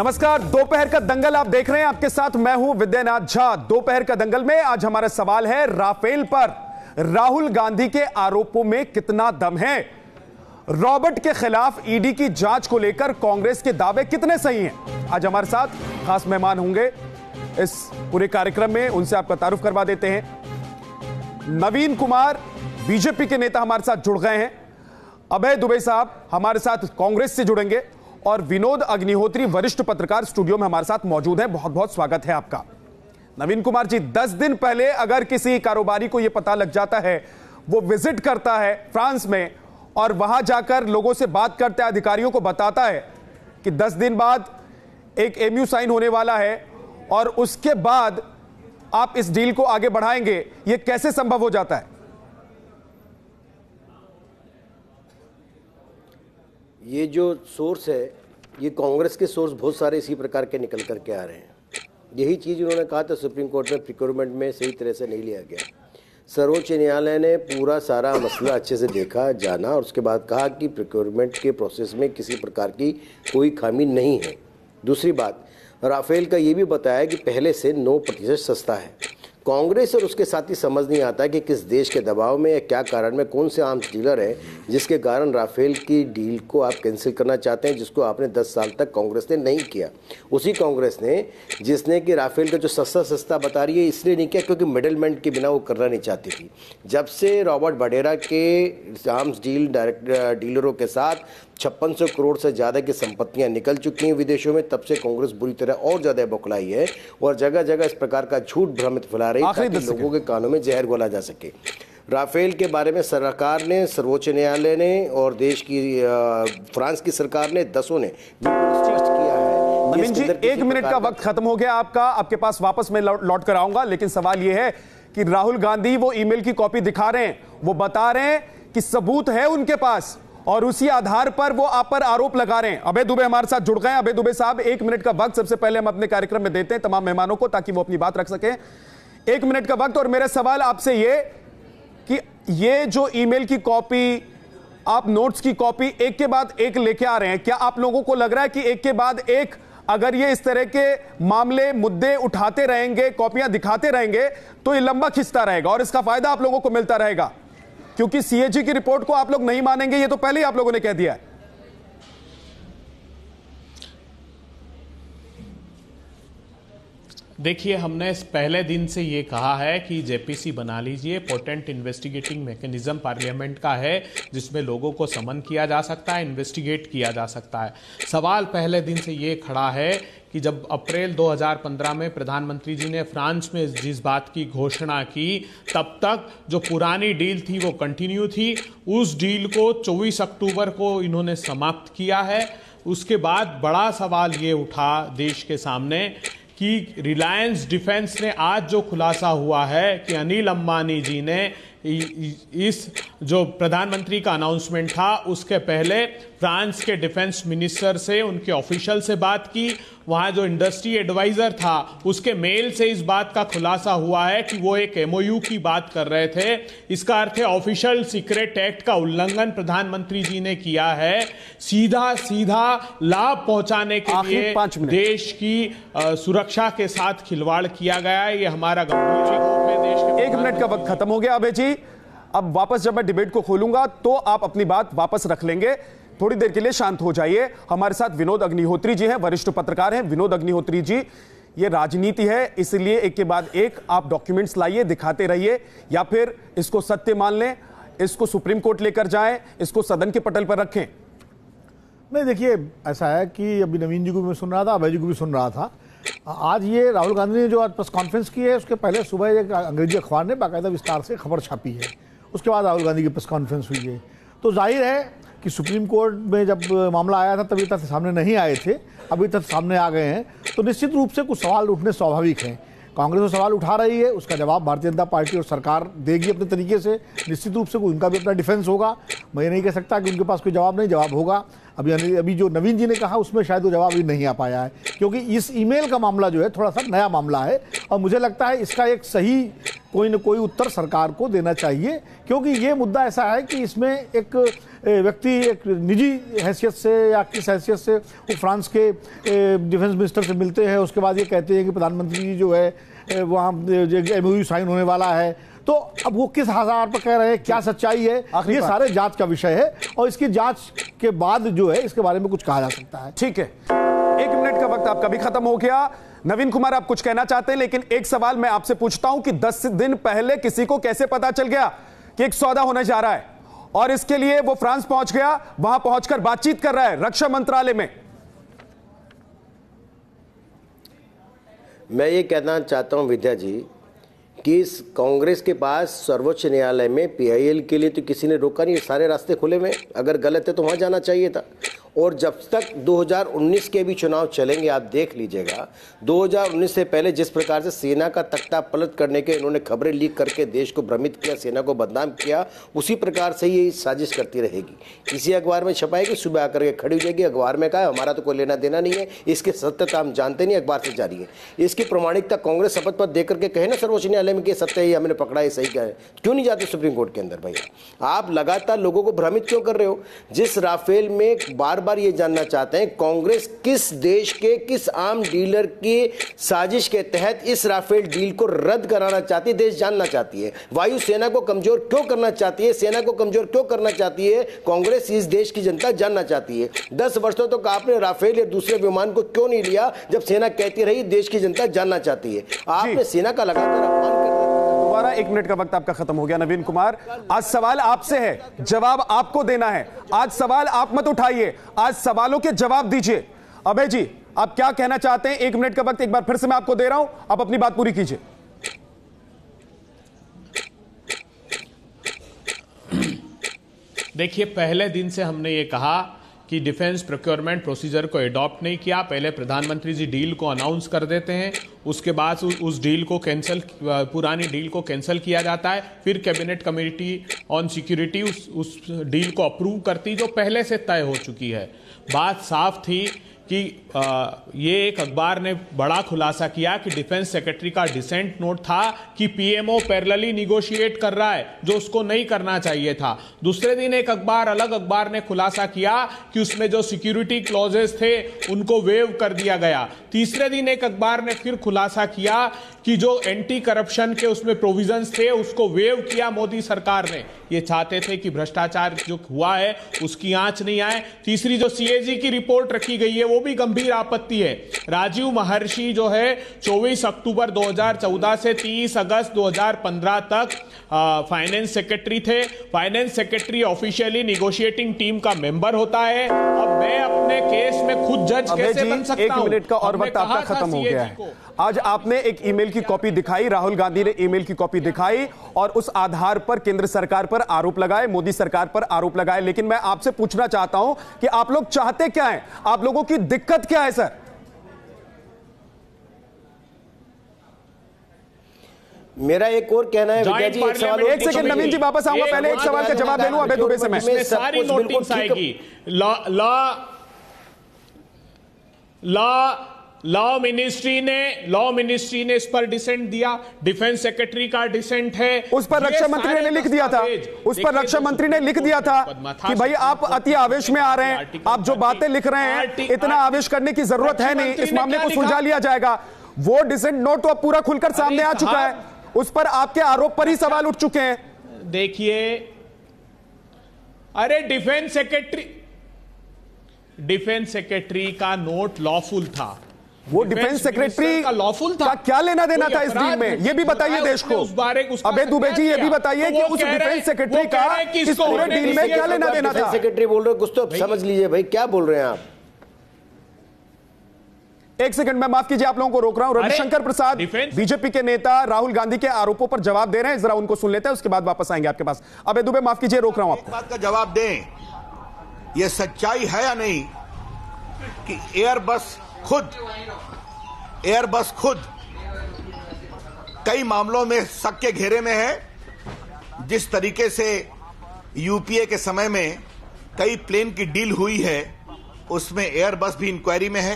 नमस्कार, दोपहर का दंगल आप देख रहे हैं। आपके साथ मैं हूं विद्यानाथ झा। दोपहर का दंगल में आज हमारा सवाल है राफेल पर राहुल गांधी के आरोपों में कितना दम है। रॉबर्ट के खिलाफ ईडी की जांच को लेकर कांग्रेस के दावे कितने सही हैं। आज हमारे साथ खास मेहमान होंगे इस पूरे कार्यक्रम में, उनसे आपका तारुफ करवा देते हैं। नवीन कुमार बीजेपी के नेता हमारे साथ जुड़ गए हैं, अभय दुबे साहब हमारे साथ कांग्रेस से जुड़ेंगे और विनोद अग्निहोत्री वरिष्ठ पत्रकार स्टूडियो में हमारे साथ मौजूद हैं। बहुत बहुत स्वागत है आपका। नवीन कुमार जी, 10 दिन पहले अगर किसी कारोबारी को यह पता लग जाता है, वो विजिट करता है फ्रांस में और वहां जाकर लोगों से बात करता है, अधिकारियों को बताता है कि 10 दिन बाद एक एमयू साइन होने वाला है और उसके बाद आप इस डील को आगे बढ़ाएंगे, यह कैसे संभव हो जाता है? ये जो सोर्स है, ये कांग्रेस के सोर्स बहुत सारे इसी प्रकार के निकल करके आ रहे हैं। यही चीज़ उन्होंने कहा था सुप्रीम कोर्ट में, प्रिक्योरमेंट में सही तरह से नहीं लिया गया। सर्वोच्च न्यायालय ने पूरा सारा मसला अच्छे से देखा, जाना और उसके बाद कहा कि प्रिक्योरमेंट के प्रोसेस में किसी प्रकार की कोई खामी नहीं है। दूसरी बात, राफेल का ये भी बताया कि पहले से 9% सस्ता है। कांग्रेस और उसके साथी समझ नहीं आता कि किस देश के दबाव में या क्या कारण में, कौन से आर्म्स डीलर हैं जिसके कारण राफेल की डील को आप कैंसिल करना चाहते हैं, जिसको आपने 10 साल तक कांग्रेस ने नहीं किया। उसी कांग्रेस ने जिसने कि राफेल का जो सस्ता बता रही है, इसलिए नहीं किया क्योंकि मिडलमैन के बिना वो करना नहीं चाहती थी। जब से रॉबर्ट वडेरा के आर्म्स डील डीलरों के साथ 5600 करोड़ से ज़्यादा की संपत्तियां निकल चुकी हैं विदेशों में, तब से कांग्रेस बुरी तरह और ज़्यादा बौखलाई है और जगह जगह इस प्रकार का झूठ भ्रमित फैला रही है ताकि लोगों के कानों में जहर घोला जा सके। राफेल के बारे में सरकार ने, सर्वोच्च न्यायालय ने और देश की फ्रांस की सरकार ने, 10 ने स्पष्ट किया है। नवीन जी, 1 मिनट का वक्त खत्म हो गया आपका, आपके पास वापस मैं लौट कर आऊंगा, लेकिन सवाल यह है कि राहुल गांधी वो ईमेल की कॉपी दिखा रहे हैं, वो बता रहे हैं कि सबूत है उनके पास और उसी आधार पर वो आप पर आरोप लगा रहे हैं। अभय दुबे हमारे साथ जुड़ गए हैं। अभय दुबे साहब, 1 मिनट का वक्त सबसे पहले हम अपने कार्यक्रम में देते हैं तमाम मेहमानों को, ताकि वो अपनी बात रख सकें। 1 मिनट का वक्त। और मेरा सवाल आपसे ये कि ये जो ईमेल की कॉपी, आप नोट्स की कॉपी एक के बाद एक लेके आ रहे हैं, क्या आप लोगों को लग रहा है कि एक के बाद एक अगर ये इस तरह के मामले, मुद्दे उठाते रहेंगे, कॉपियां दिखाते रहेंगे, तो ये लंबा खिंचता रहेगा और इसका फायदा आप लोगों को मिलता रहेगा? क्योंकि सीएजी की रिपोर्ट को आप लोग नहीं मानेंगे, ये तो पहले ही आप लोगों ने कह दिया है। देखिए, हमने पहले दिन से ये कहा है कि जेपीसी बना लीजिए। पोटेंट इन्वेस्टिगेटिंग मैकेनिज्म पार्लियामेंट का है जिसमें लोगों को समन किया जा सकता है, इन्वेस्टिगेट किया जा सकता है। सवाल पहले दिन से ये खड़ा है कि जब अप्रैल 2015 में प्रधानमंत्री जी ने फ्रांस में जिस बात की घोषणा की, तब तक जो पुरानी डील थी वो कंटिन्यू थी। उस डील को 24 अक्टूबर को इन्होंने समाप्त किया है। उसके बाद बड़ा सवाल ये उठा देश के सामने कि रिलायंस डिफेंस ने आज जो खुलासा हुआ है कि अनिल अंबानी जी ने इस जो प्रधानमंत्री का अनाउंसमेंट था उसके पहले फ्रांस के डिफेंस मिनिस्टर से, उनके ऑफिशियल से बात की। वहां जो इंडस्ट्री एडवाइजर था उसके मेल से इस बात का खुलासा हुआ है कि वो एक एमओयू की बात कर रहे थे। इसका अर्थ है ऑफिशियल सीक्रेट एक्ट का उल्लंघन प्रधानमंत्री जी ने किया है। सीधा लाभ पहुंचाने के लिए देश की सुरक्षा के साथ खिलवाड़ किया गया है। ये हमारा गंभीर आरोप है देश के। 1 मिनट का वक्त खत्म हो गया अभय जी। अब वापस जब मैं डिबेट को खोलूंगा तो आप अपनी बात वापस रख लेंगे। थोड़ी देर के लिए शांत हो जाइए। हमारे साथ विनोद अग्निहोत्री जी हैं, वरिष्ठ पत्रकार हैं। विनोद अग्निहोत्री जी, ये राजनीति है, इसलिए एक के बाद एक आप डॉक्यूमेंट्स लाइए, दिखाते रहिए, या फिर इसको सत्य मान लें, इसको सुप्रीम कोर्ट लेकर जाएं, इसको सदन के पटल पर रखें। नहीं, देखिए, ऐसा है कि अभी नवीन जी को भी सुन रहा था, अभय जी को भी सुन रहा था। आज ये राहुल गांधी ने जो आज प्रेस कॉन्फ्रेंस की है, उसके पहले सुबह एक अंग्रेजी अखबार ने बाकायदा विस्तार से खबर छापी है। उसके बाद राहुल गांधी की प्रेस कॉन्फ्रेंस हुई है। तो जाहिर है कि सुप्रीम कोर्ट में जब मामला आया था तभी तक सामने नहीं आए थे, अभी तक सामने आ गए हैं, तो निश्चित रूप से कुछ सवाल उठने स्वाभाविक हैं। कांग्रेस वो सवाल उठा रही है, उसका जवाब भारतीय जनता पार्टी और सरकार देगी अपने तरीके से। निश्चित रूप से उनका भी अपना डिफेंस होगा। मैं ये नहीं कह सकता कि उनके पास कोई जवाब नहीं, जवाब होगा। अभी जो नवीन जी ने कहा उसमें शायद वो जवाब भी नहीं आ पाया है, क्योंकि इस ईमेल का मामला जो है थोड़ा सा नया मामला है और मुझे लगता है इसका एक सही कोई न कोई उत्तर सरकार को देना चाहिए, क्योंकि ये मुद्दा ऐसा है कि इसमें एक व्यक्ति एक निजी हैसियत से या किस हैसियत से वो फ्रांस के डिफेंस मिनिस्टर से मिलते हैं, उसके बाद ये कहते हैं कि प्रधानमंत्री जी जो है वहाँ MOU साइन होने वाला है। तो अब वो किस आधार पर कह रहे हैं, क्या सच्चाई है, ये सारे जांच का विषय है और इसकी जांच के बाद जो है इसके बारे में कुछ कहा जा सकता है। ठीक है, 1 मिनट का वक्त आपका भी खत्म हो गया। नवीन कुमार, आप कुछ कहना चाहते हैं, लेकिन एक सवाल मैं आपसे पूछता हूं कि 10 दिन पहले किसी को कैसे पता चल गया कि एक सौदा होने जा रहा है और इसके लिए वो फ्रांस पहुंच गया, वहां पहुंचकर बातचीत कर रहा है रक्षा मंत्रालय में? मैं ये कहना चाहता हूं विद्या जी कि इस कांग्रेस के पास सर्वोच्च न्यायालय में PIL के लिए तो किसी ने रोका नहीं, सारे रास्ते खुले में। अगर गलत है तो वहां जाना चाहिए था। और जब तक 2019 के भी चुनाव चलेंगे, आप देख लीजिएगा, 2019 से पहले जिस प्रकार से सेना का तख्ता पलट करने के इन्होंने खबरें लीक करके देश को भ्रमित किया, सेना को बदनाम किया, उसी प्रकार से ये साजिश करती रहेगी। किसी अखबार में छपाएगी, सुबह आकर के खड़ी हो जाएगी, अखबार में कहा हमारा तो कोई लेना देना नहीं है, इसकी सत्यता हम जानते नहीं, अखबार से जारी है। इसकी प्रमाणिकता कांग्रेस शपथ पत्र देकर के कहे ना सर्वोच्च न्यायालय में कि सत्य है, हमने पकड़ा है, सही क्या है, क्यों नहीं जाते सुप्रीम कोर्ट के अंदर? भाई आप लगातार लोगों को भ्रमित क्यों कर रहे हो? जिस राफेल में बार बार ये जानना चाहते हैं कांग्रेस किस देश के किस आम डीलर की साजिश के तहत इस राफेल डील को रद्द कराना चाहती है, देश जानना चाहती है। वायुसेना को कमजोर क्यों करना चाहती है, सेना को कमजोर क्यों करना चाहती है, कांग्रेस इस देश की जनता जानना चाहती है। 10 वर्षों तक आपने राफेल या दूसरे विमान को क्यों नहीं लिया, जब सेना कहती रही देश की जनता जानना चाहती है। आपने सेना का लगातार अपमान कर दिया। दोबारा 1 मिनट का वक्त आपका खत्म हो गया। नवीन कुमार, आज सवाल आपसे है, जवाब आपको देना है। आज सवाल आप मत उठाइए, आज सवालों के जवाब दीजिए। अभय जी, आप क्या कहना चाहते हैं? 1 मिनट का वक्त एक बार फिर से मैं आपको दे रहा हूं, आप अपनी बात पूरी कीजिए। देखिए, पहले दिन से हमने ये कहा कि डिफेंस प्रोक्योरमेंट प्रोसीजर को एडॉप्ट नहीं किया। पहले प्रधानमंत्री जी डील को अनाउंस कर देते हैं, उसके बाद उस डील को कैंसिल, पुरानी डील को कैंसिल किया जाता है, फिर कैबिनेट कमेटी ऑन सिक्योरिटी उस डील को अप्रूव करती जो पहले से तय हो चुकी है। बात साफ थी कि ये एक अखबार ने बड़ा खुलासा किया कि डिफेंस सेक्रेटरी का डिसेंट नोट था कि PMO पैरेलली निगोशिएट कर रहा है, जो उसको नहीं करना चाहिए था। दूसरे दिन एक अलग अखबार ने खुलासा किया कि उसमें जो सिक्योरिटी क्लॉजेस थे उनको वेव कर दिया गया। तीसरे दिन एक अखबार ने फिर खुलासा किया कि जो एंटी करप्शन के उसमें प्रोविजंस थे उसको वेव किया मोदी सरकार ने। ये चाहते थे कि भ्रष्टाचार जो हुआ है उसकी आंच नहीं आए। तीसरी जो CAG की रिपोर्ट रखी गई है वो भी गंभीर आपत्ति है। राजीव महर्षि जो है 24 अक्टूबर 2014 से 30 अगस्त 2015 तक फाइनेंस सेक्रेटरी थे। Finance secretary officially negotiating team का मेंबर होता है। अब मैं अपने केस में खुद जज कैसे बन सकता हूं? 1 मिनट का और वक्त आपका खत्म हो गया है। आज आपने एक ईमेल की कॉपी दिखाई, राहुल गांधी ने ईमेल की कॉपी दिखाई और उस आधार पर केंद्र सरकार पर आरोप लगाए, मोदी सरकार पर आरोप लगाए। लेकिन मैं आपसे पूछना चाहता हूं कि आप लोग चाहते क्या हैं? आप लोगों की दिक्कत क्या है सर? मेरा एक और कहना है विद्या जी, एक सवाल, एक सेकंड नवीन जी वापस आऊंगा, पहले एक सवाल का जवाब दे लूं अभय दुबे से। मैं सारी नोटिस आएगी। लॉ मिनिस्ट्री ने इस पर डिसेंट दिया, डिफेंस सेक्रेटरी का डिसेंट है, उस पर रक्षा मंत्री ने लिख दिया था, उस पर रक्षा मंत्री ने लिख दिया था कि भाई आप अति आवेश में आ रहे हैं, आप जो बातें लिख रहे हैं इतना आवेश करने की जरूरत है नहीं, इस मामले को सुलझा लिया जाएगा। वो डिसेंट नोट तो अब पूरा खुलकर सामने आ चुका है, उस पर आपके आरोप पर ही सवाल उठ चुके हैं। देखिए, अरे डिफेंस सेक्रेटरी का नोट लॉफुल था। वो डिफेंस सेक्रेटरी का लॉफुल था, क्या लेना देना था इस डील में? ये भी बताइए देश को। अभय दुबे जी, ये भी बताइए कि उस डिफेंस सेक्रेटरी का इस पूरे डील में क्या लेना देना था? सेक्रेटरी बोल रहे हो, कुछ तो समझ लीजिए भाई, क्या बोल रहे हैं आप? एक सेकंड, मैं माफ कीजिए, आप लोगों को रोक रहा हूं। रविशंकर प्रसाद बीजेपी के नेता राहुल गांधी के आरोपों पर जवाब दे रहे हैं, जरा उनको सुन लेते हैं, उसके बाद वापस आएंगे आपके पास। अभय दुबे, माफ कीजिए, रोक रहा हूं आपको। बात का जवाब दें, यह सच्चाई है या नहीं कि एयरबस खुद कई मामलों में शक के घेरे में है। जिस तरीके से यूपीए के समय में कई प्लेन की डील हुई है, उसमें एयरबस भी इंक्वायरी में है।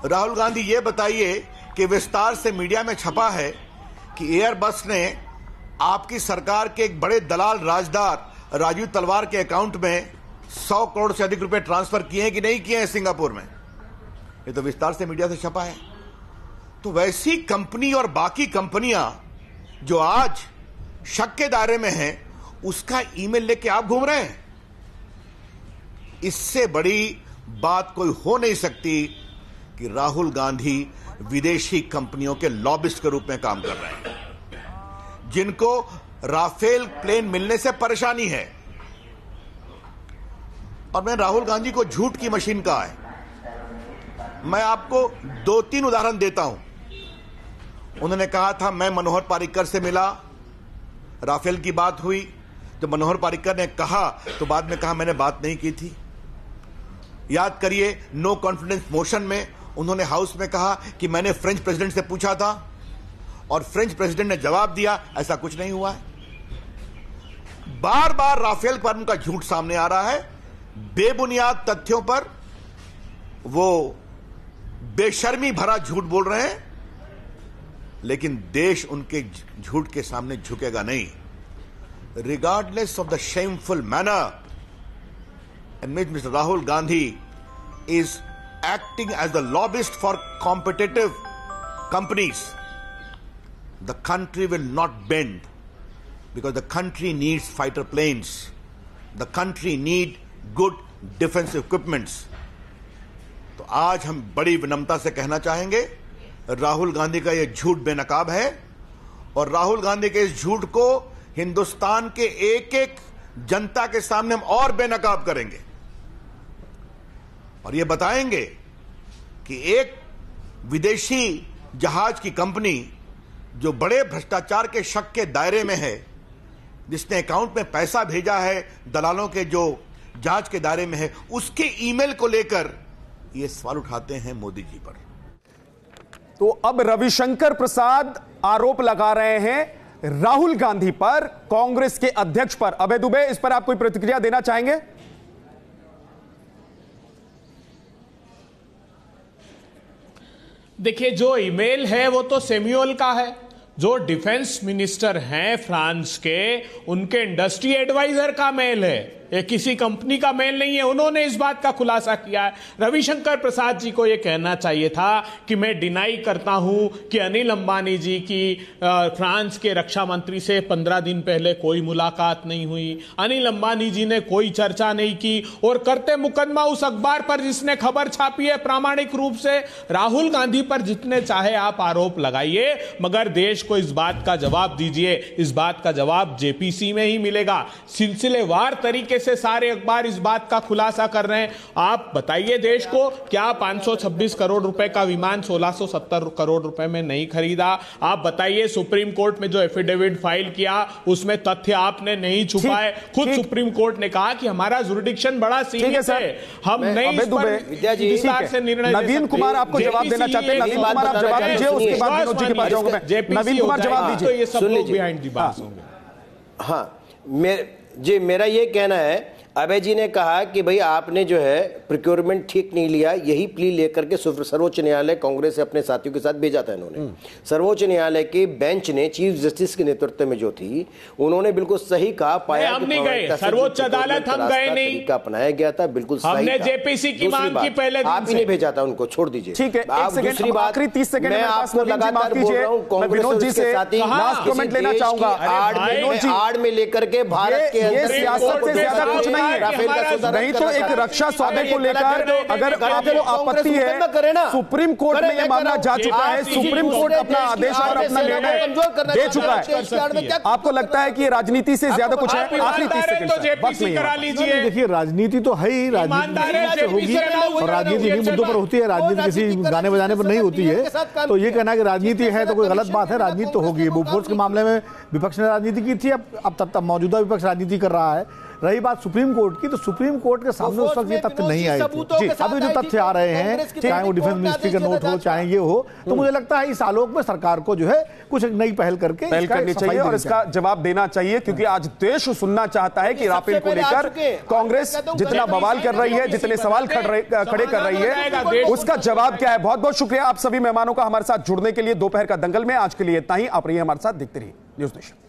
राहुल गांधी ये बताइए कि विस्तार से मीडिया में छपा है कि एयरबस ने आपकी सरकार के एक बड़े दलाल राजदार राजीव तलवार के अकाउंट में 100 करोड़ से अधिक रुपए ट्रांसफर किए हैं कि नहीं किए हैं सिंगापुर में? ये तो विस्तार से मीडिया से छपा है। तो वैसी कंपनी और बाकी कंपनियां जो आज शक के दायरे में हैं, उसका ईमेल लेके आप घूम रहे हैं। इससे बड़ी बात कोई हो नहीं सकती कि राहुल गांधी विदेशी कंपनियों के लॉबिस्ट के रूप में काम कर रहे हैं, जिनको राफेल प्लेन मिलने से परेशानी है। और मैं राहुल गांधी को झूठ की मशीन कहा है। मैं आपको 2-3 उदाहरण देता हूं। उन्होंने कहा था मैं मनोहर पर्रिकर से मिला, राफेल की बात हुई, तो मनोहर पर्रिकर ने कहा तो बाद में कहा मैंने बात नहीं की थी। याद करिए, नो कॉन्फिडेंस मोशन में उन्होंने हाउस में कहा कि मैंने फ्रेंच प्रेसिडेंट से पूछा था और फ्रेंच प्रेसिडेंट ने जवाब दिया, ऐसा कुछ नहीं हुआ है। बार बार राफेल पर उनका झूठ सामने आ रहा है, बेबुनियाद तथ्यों पर वो बेशर्मी भरा झूठ बोल रहे हैं, लेकिन देश उनके झूठ के सामने झुकेगा नहीं। Regardless of the shameful manner in which Mr. Rahul Gandhi is acting as the lobbyist for competitive companies, the country will not bend, because the country needs fighter planes, the country need good defensive equipments. तो आज हम बड़ी विनम्रता से कहना चाहेंगे, राहुल गांधी का यह झूठ बेनकाब है और राहुल गांधी के इस झूठ को हिंदुस्तान के एक एक जनता के सामने हम और बेनकाब करेंगे और यह बताएंगे कि एक विदेशी जहाज की कंपनी जो बड़े भ्रष्टाचार के शक के दायरे में है, जिसने अकाउंट में पैसा भेजा है दलालों के जो जांच के दायरे में है, उसके ईमेल को लेकर ये सवाल उठाते हैं मोदी जी पर। तो अब रविशंकर प्रसाद आरोप लगा रहे हैं राहुल गांधी पर, कांग्रेस के अध्यक्ष पर। अभय दुबे, इस पर आप कोई प्रतिक्रिया देना चाहेंगे? देखिए, जो ईमेल है वो तो सैमुअल का है, जो डिफेंस मिनिस्टर हैं फ्रांस के, उनके इंडस्ट्री एडवाइजर का मेल है, ये किसी कंपनी का मेल नहीं है। उन्होंने इस बात का खुलासा किया है। रविशंकर प्रसाद जी को यह कहना चाहिए था कि मैं डिनाई करता हूं कि अनिल अंबानी जी की फ्रांस के रक्षा मंत्री से 15 दिन पहले कोई मुलाकात नहीं हुई, अनिल अंबानी जी ने कोई चर्चा नहीं की, और करते मुकदमा उस अखबार पर जिसने खबर छापी है प्रामाणिक रूप से। राहुल गांधी पर जितने चाहे आप आरोप लगाइए, मगर देश को इस बात का जवाब दीजिए। इस बात का जवाब जेपीसी में ही मिलेगा। सिलसिलेवार तरीके से सारे अखबार इस बात का खुलासा कर रहे हैं। आप बताइए देश को, क्या 526 करोड़ रुपए का विमान 1670 करोड़ रुपए में नहीं खरीदा? आप बताइए, सुप्रीम कोर्ट में जो एफिडेविट फाइल किया उसमें तथ्य आपने नहीं छुपाए। खुद सुप्रीम कोर्ट ने कहा कि हमारा जुरिडिक्शन बड़ा सीमित है, हम नहीं इस पर विस्तार से निर्णय। नवीन कुमार आपको जवाब देना चाहते हैं। नवीन कुमार आप जवाब दीजिए, उसके बाद विनोद जी के पास जाऊंगा मैं। नवीन कुमार जवाब दीजिए। तो ये सब लोग बिहाइंड दी बात होंगे। हाँ, मेरा ये कहना है, अभय जी ने कहा कि भाई आपने जो है प्रिक्योरमेंट ठीक नहीं लिया, यही प्ली लेकर के सर्वोच्च न्यायालय कांग्रेस से अपने साथियों के साथ भेजा था इन्होंने। सर्वोच्च न्यायालय के बेंच ने चीफ जस्टिस के नेतृत्व में जो थी, उन्होंने बिल्कुल सही कहा, पाया हम नहीं गए सर्वोच्च अदालत, हम गए नहीं, अपनाया गया था, बिल्कुल हमने जेपीसी की मांग की पहले दिन आप ही नहीं भेजा था उनको, छोड़ दीजिए। ठीक है, दूसरी बात, आखिरी 30 सेकंड में आपको लगातार बोल रहा हूं, विनोद जी से लास्ट कमेंट लेना चाहूंगा। आड़ में लेकर के भारत के अंदर सियासत से ज्यादा कुछ नहीं है। नहीं तो एक रक्षा सौदे को लेकर अगर आपको आपत्ति है, सुप्रीम कोर्ट में यह मामला जा चुका है, सुप्रीम कोर्ट अपना आदेश और अपना निर्णय दे चुका है। आपको लगता है कि राजनीति से ज्यादा कुछ है? आखिरी 30 सेकंड करा लीजिए। देखिए, राजनीति तो है ही, राजनीति होगी और राजनीति इन्हीं मुद्दों पर होती है, राजनीति किसी गाने बजाने पर नहीं होती है। तो ये कहना कि राजनीति है तो कोई गलत बात है, राजनीति तो होगी। बोफोर्स के मामले में विपक्ष ने राजनीति की थी, अब तब मौजूदा विपक्ष राजनीति कर रहा है। रही बात सुप्रीम कोर्ट की, तो सुप्रीम कोर्ट के सामने उस वक्त ये तथ्य नहीं आए थे। अभी जो तथ्य आ रहे हैं, चाहे वो डिफेंस मिनिस्ट्री का नोट हो, चाहे ये हो, तो मुझे लगता है इस आलोक में सरकार को जो है कुछ नई पहल करके पहल करनी चाहिए और इसका जवाब देना चाहिए, क्योंकि आज देश सुनना चाहता है कि राफेल को लेकर कांग्रेस जितना बवाल कर रही है, जितने सवाल खड़े कर रही है, उसका जवाब क्या है। बहुत बहुत शुक्रिया आप सभी मेहमानों का हमारे साथ जुड़ने के लिए। दोपहर का दंगल में आज के लिए इतना ही। आप रहिए हमारे साथ, देखते रहिए न्यूज़ नेशन।